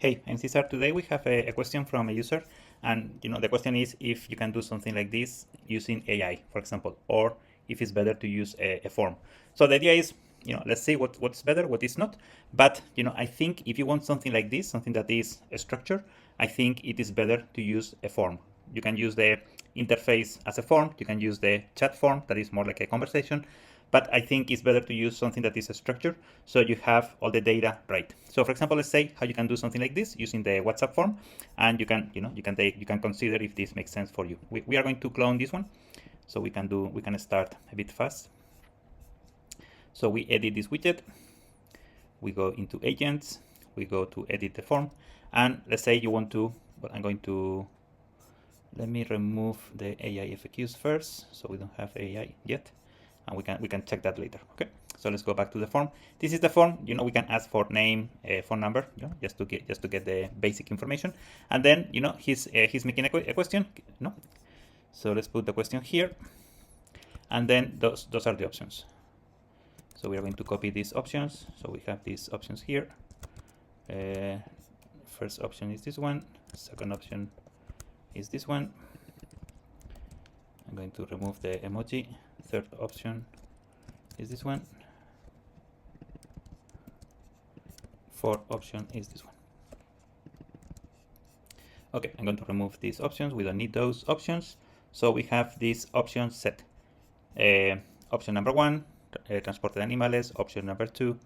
Hey, I'm Cesar. Today we have a question from a user, and the question is if you can do something like this using AI, for example, or if it's better to use a form. So the idea is, let's see what's better, what is not. But I think if you want something like this, something that is a structure, I think it is better to use a form. You can use the interface as a form. You can use the chat form that is more like a conversation. But I think it's better to use something that is a structure so you have all the data right. So for example, let's say how you can do something like this using the WhatsApp form, and you can consider if this makes sense for you. We are going to clone this one, so we can start a bit fast. So we edit this widget, we go into agents, we go to edit the form, and let's say you want to, but let me remove the AI FAQs first, so we don't have AI yet, and we can check that later. Okay, so let's go back to the form. This is the form. We can ask for name, phone number, just to get the basic information, and then he's making a question. So let's put the question here, and then those are the options. So we are going to copy these options. So we have these options here. First option is this one. Second option is this one. I'm going to remove the emoji. Third option is this one. Fourth option is this one. Okay, I'm going to remove these options. We don't need those options. So we have these options set. Option number 1, transporte de animales. Option number 2,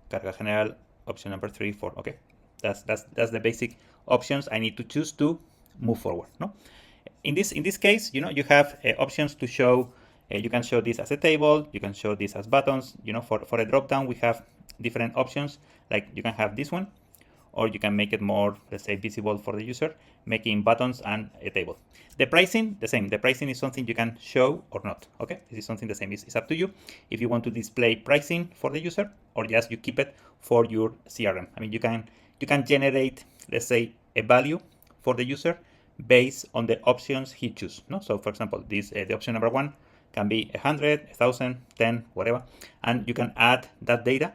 carga general. Option number 3, 4. Okay, that's the basic options I need to choose to move forward. No, in this case, you have options to show. You can show this as a table. You can show this as buttons. For a drop down, we have different options. Like you can have this one, or you can make it more, let's say, visible for the user, making buttons and a table. The pricing, the same. The pricing is something you can show or not. Okay, this is something the same. It's up to you if you want to display pricing for the user or just you keep it for your CRM. I mean, you can generate, let's say, a value for the user based on the options he chooses. No, so for example, this the option number 1 can be 100, 1,000, 10, whatever, and you can add that data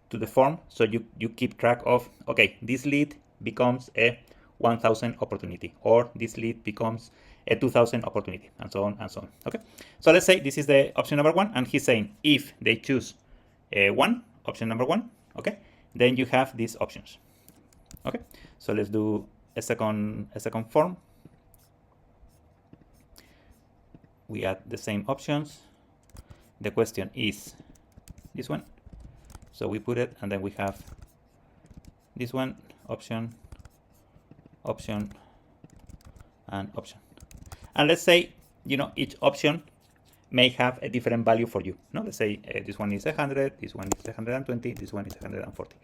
to the form, so you keep track of, okay, this lead becomes a 1,000 opportunity, or this lead becomes a 2,000 opportunity, and so on and so on. Okay, so let's say this is the option number 1, and he's saying if they choose option number 1, okay, then you have these options. Okay, so let's do a second form. We add the same options. The question is this one. So we put it, and then we have this one, option, option, and option. And let's say, each option may have a different value for you. No, let's say this one is 100, this one is 120, this one is 140.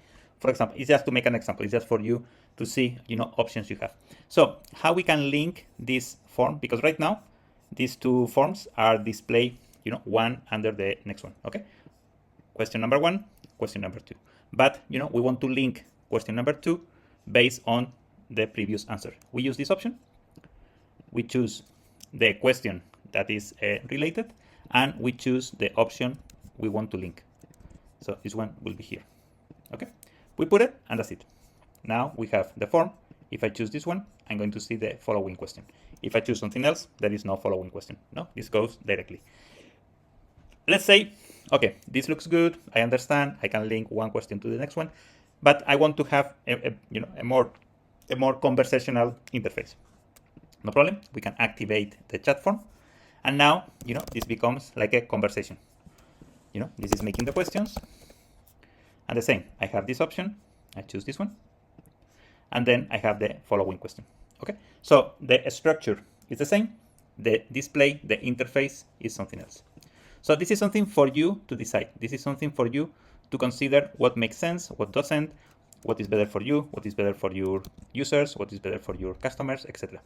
For example, it's just to make an example. It's just for you to see, options you have. So how we can link this form, because right now these two forms are displayed, one under the next one. Okay. Question number 1, question number 2. But, we want to link question number 2 based on the previous answer. We use this option. We choose the question that is related, and we choose the option we want to link. So this one will be here. Okay. We put it, and that's it. Now we have the form. If I choose this one, I'm going to see the following question. If I choose something else, there is no following question. No, this goes directly. Let's say, okay, this looks good. I understand. I can link one question to the next one, but I want to have a more conversational interface. No problem. We can activate the chat form, and now this becomes like a conversation. This is making the questions, and the same. I have this option. I choose this one, and then I have the following question. Okay. So the structure is the same. The display, the interface is something else. So this is something for you to decide. This is something for you to consider what makes sense, what doesn't, what is better for you, what is better for your users, what is better for your customers, etc.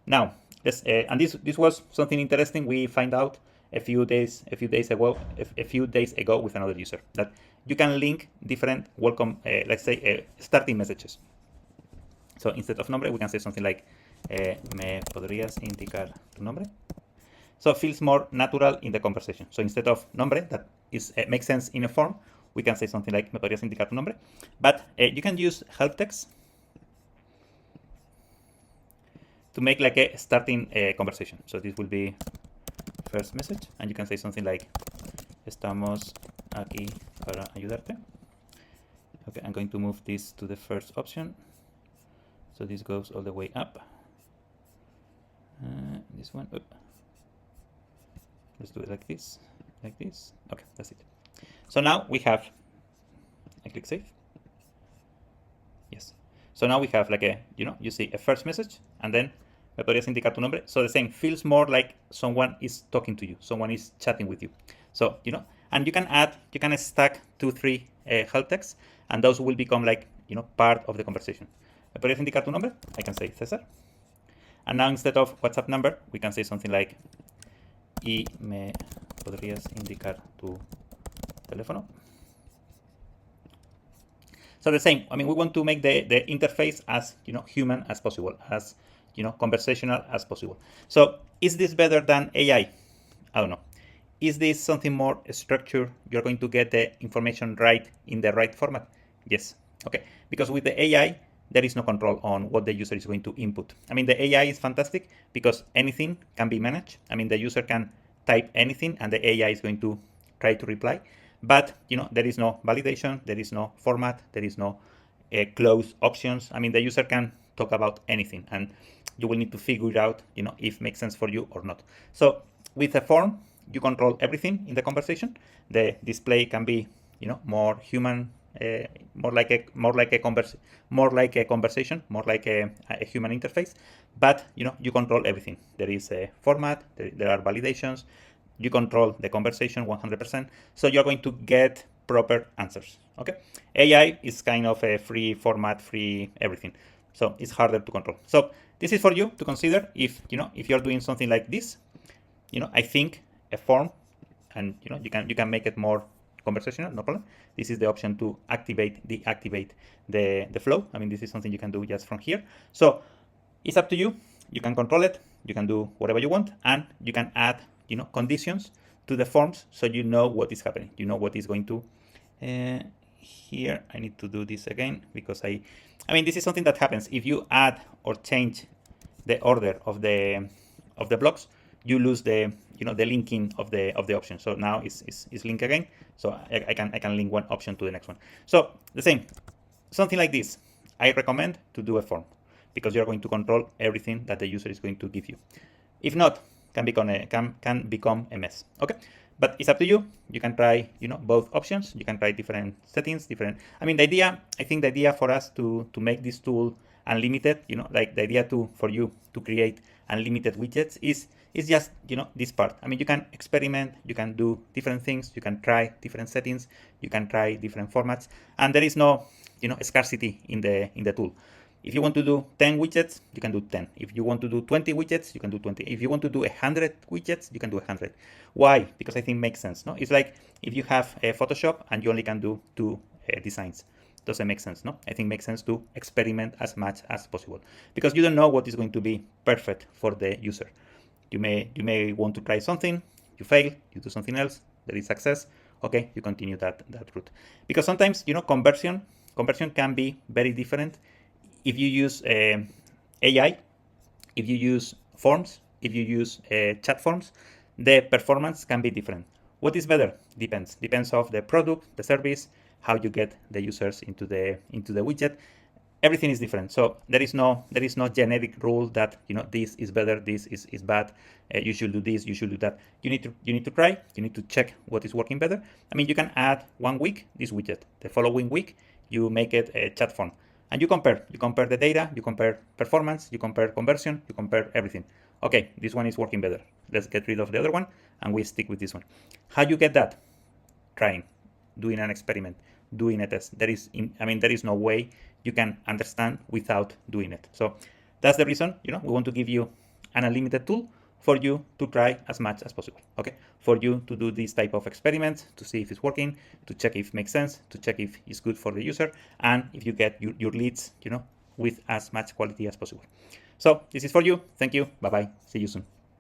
Now, and this was something interesting we find out a few days ago with another user, that you can link different welcome, let's say, starting messages. So instead of nombre, we can say something like, ¿me podrías indicar tu nombre? So it feels more natural in the conversation. So instead of nombre, that makes sense in a form, we can say something like, ¿me podrías indicar tu nombre? But you can use help text. to make like a starting conversation. So this will be first message, and you can say something like, estamos aquí para ayudarte. Okay, I'm going to move this to the first option. So this goes all the way up. This one, let's do it like this, like this. Okay, that's it. So now we have, I click save. Yes. So now we have like a, you see a first message, and then me podrías indicar tu nombre. So the same feels more like someone is talking to you, someone is chatting with you. So, and you can stack 2-3 help texts, and those will become like, part of the conversation. ¿Me podrías indicar tu nombre? I can say César. And now instead of WhatsApp number, we can say something like, y me podrías indicar tu teléfono. So the same, I mean, we want to make the interface as, human as possible, as, conversational as possible. So is this better than AI? I don't know. Is this something more structured? You're going to get the information right in the right format? Yes. Okay. Because with the AI, there is no control on what the user is going to input. I mean, the AI is fantastic because anything can be managed. I mean, the user can type anything and the AI is going to try to reply. But, there is no validation, there is no format, there is no close options. I mean, the user can talk about anything and you will need to figure it out, if it makes sense for you or not. So with a form, you control everything in the conversation. The display can be, more human, more like a conversation, more like a human interface. But you control everything. There is a format. There are validations. You control the conversation 100%. So you're going to get proper answers. Okay. AI is kind of a free format, free everything. So it's harder to control. So this is for you to consider if if you're doing something like this. I think a form, and you can make it more conversational, no problem. This is the option to deactivate the flow. I mean, this is something you can do just from here. So it's up to you. You can control it. You can do whatever you want, and you can add conditions to the forms so you know what is happening. You know what is going to. Here I need to do this again because I mean this is something that happens if you add or change the order of the blocks. You lose the the linking of the option. So now it's linked again. So I can link one option to the next one. So the same, something like this. I recommend to do a form because you're going to control everything that the user is going to give you. If not, can become a mess. Okay, but it's up to you. You can try both options. You can try different settings, I mean, I think the idea for us to make this tool unlimited, like the idea for you to create unlimited widgets is just this part. I mean, you can experiment, you can do different things, you can try different settings, you can try different formats, and there is no scarcity in the tool. If you want to do 10 widgets, you can do 10. If you want to do 20 widgets, you can do 20. If you want to do 100 widgets, you can do 100. Why? Because I think it makes sense. No, it's like if you have a Photoshop and you only can do 2 designs. Doesn't make sense, no? I think it makes sense to experiment as much as possible because you don't know what is going to be perfect for the user. You may want to try something, you fail, you do something else, there is success. Okay, you continue that route because sometimes conversion can be very different if you use AI, if you use forms, if you use chat forms. The performance can be different. What is better? Depends of the product, the service, how you get the users into the widget. Everything is different. So there is no generic rule that this is better, this is bad. You should do this, you should do that. You need to try. You need to check what is working better. I mean, you can add 1 week this widget. The following week you make it a chat form, and you compare the data, you compare performance, you compare conversion, you compare everything. Okay, this one is working better. Let's get rid of the other one and we stick with this one. How you get that? Trying, doing an experiment, doing a test. There is no way you can understand without doing it. So that's the reason, we want to give you an unlimited tool for you to try as much as possible. Okay, for you to do this type of experiments, to see if it's working, to check if it makes sense, to check if it's good for the user, and if you get your leads, with as much quality as possible. So this is for you. Thank you. Bye-bye. See you soon.